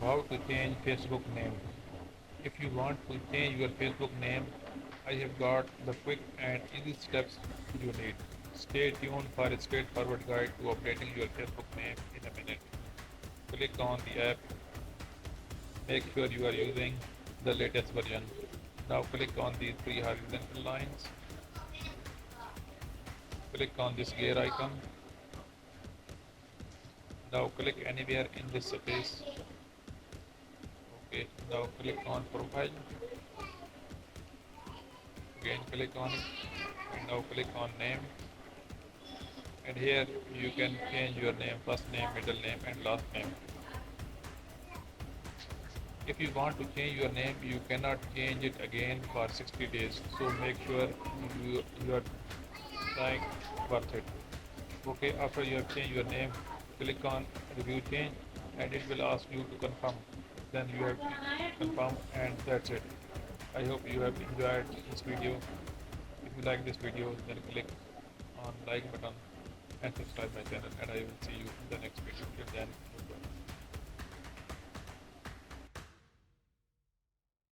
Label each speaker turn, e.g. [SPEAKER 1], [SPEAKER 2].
[SPEAKER 1] How to change Facebook name. If you want to change your Facebook name, I have got the quick and easy steps you need. Stay tuned for a straightforward guide to updating your Facebook name in a minute. Click on the app, make sure you are using the latest version. Now click on these three horizontal lines, click on this gear icon. Now click anywhere in this space. Okay, now click on profile, again click on it, and now click on name, and here you can change your name, first name, middle name and last name. If you want to change your name, you cannot change it again for 60 days, so make sure you are trying worth it. Okay, after you have changed your name, click on review change and it will ask you to confirm. Then you have to confirm and that's it. I hope you have enjoyed this video. If you like this video, then click on like button and subscribe my channel, and I will see you in the next video. Till then,